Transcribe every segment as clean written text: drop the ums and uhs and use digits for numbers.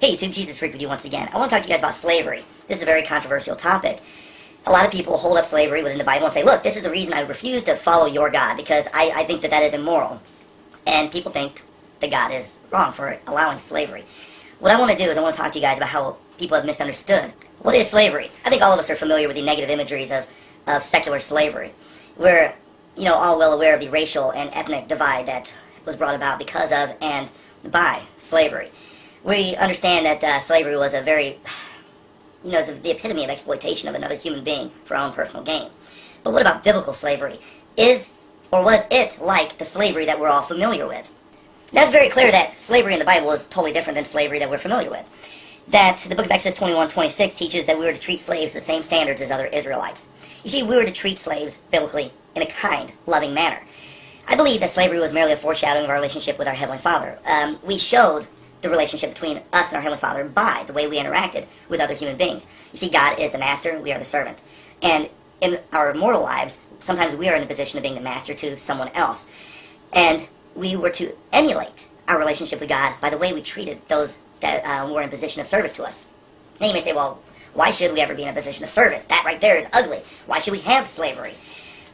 Hey YouTube, Jezuzfreek with you once again. I want to talk to you guys about slavery. This is a very controversial topic. A lot of people hold up slavery within the Bible and say, look, this is the reason I refuse to follow your God, because I think that is immoral. And people think that God is wrong for allowing slavery. What I want to do is I want to talk to you guys about how people have misunderstood. What is slavery? I think all of us are familiar with the negative imageries of secular slavery. We're, all well aware of the racial and ethnic divide that was brought about because of and by slavery. We understand that slavery was a very, it's the epitome of exploitation of another human being for our own personal gain. But what about biblical slavery? Is or was it like the slavery that we're all familiar with? Now it's very clear that slavery in the Bible is totally different than slavery that we're familiar with. That the book of Exodus 21:26 teaches that we were to treat slaves the same standards as other Israelites. You see, we were to treat slaves biblically in a kind, loving manner. I believe that slavery was merely a foreshadowing of our relationship with our Heavenly Father. We showed the relationship between us and our Heavenly Father by the way we interacted with other human beings. You see, God is the master, we are the servant. And in our mortal lives, sometimes we are in the position of being the master to someone else. And we were to emulate our relationship with God by the way we treated those that were in a position of service to us. Now you may say, well, why should we ever be in a position of service? That right there is ugly. Why should we have slavery?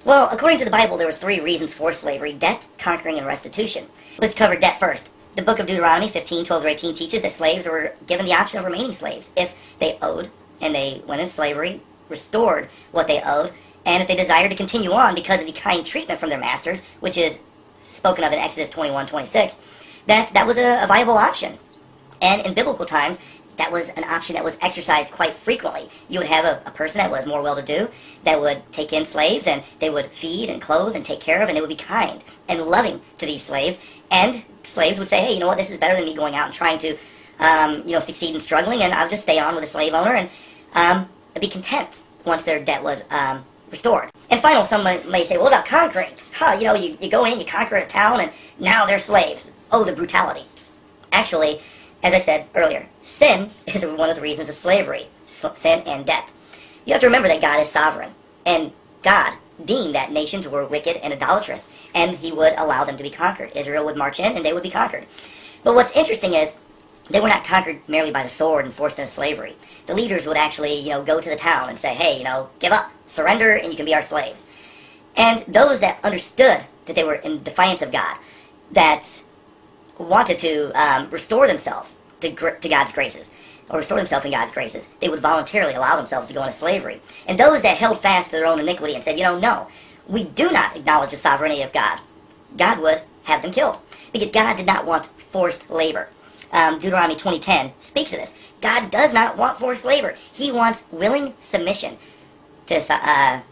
Well, according to the Bible, there was 3 reasons for slavery: debt, conquering, and restitution. Let's cover debt first. The book of Deuteronomy 15:12-18 teaches that slaves were given the option of remaining slaves if they owed, and they went in slavery, restored what they owed, and if they desired to continue on because of the kind treatment from their masters, which is spoken of in Exodus 21:26, that was a viable option. And in biblical times, that was an option that was exercised quite frequently. You would have a person that was more well-to-do that would take in slaves, and they would feed and clothe and take care of, and they would be kind and loving to these slaves. And slaves would say, hey, you know what, this is better than me going out and trying to, succeed and struggling, and I'll just stay on with a slave owner and be content once their debt was restored. And finally, someone may say, well, what about conquering? You go in, you conquer a town, and now they're slaves. Oh, the brutality. Actually, as I said earlier, sin is one of the reasons of slavery. Sin and debt. You have to remember that God is sovereign, and God deemed that nations were wicked and idolatrous, and He would allow them to be conquered. Israel would march in, and they would be conquered. But what's interesting is, they were not conquered merely by the sword and forced into slavery. The leaders would actually, go to the town and say, hey, give up, surrender, and you can be our slaves. And those that understood that they were in defiance of God, that wanted to restore themselves to God's graces, or restore themselves in God's graces, they would voluntarily allow themselves to go into slavery. And those that held fast to their own iniquity and said, no, we do not acknowledge the sovereignty of God, God would have them killed, because God did not want forced labor. Deuteronomy 20:10 speaks of this. God does not want forced labor. He wants willing submission to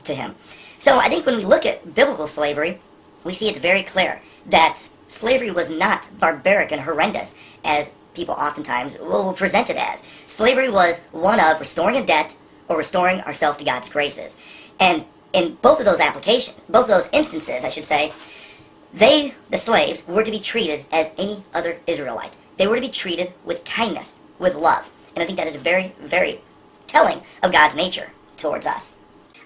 Him. So I think when we look at biblical slavery, we see it's very clear that slavery was not barbaric and horrendous as people oftentimes will present it as. Slavery was one of restoring a debt or restoring ourselves to God's graces. And in both of those instances, I should say, the slaves, were to be treated as any other Israelite. They were to be treated with kindness, with love. And I think that is very, very telling of God's nature towards us.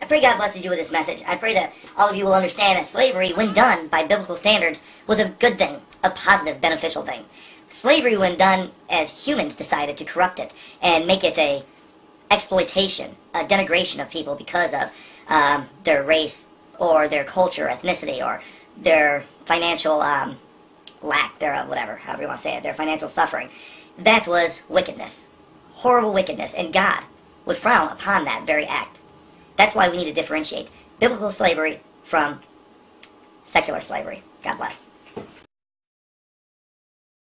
I pray God blesses you with this message. I pray that all of you will understand that slavery, when done by biblical standards, was a good thing, a positive, beneficial thing. Slavery, when done as humans decided to corrupt it and make it a exploitation, a denigration of people because of their race or their culture, ethnicity, or their financial lack thereof, whatever, however you want to say it, their financial suffering. That was wickedness, horrible wickedness, and God would frown upon that very act. That's why we need to differentiate biblical slavery from secular slavery. God bless.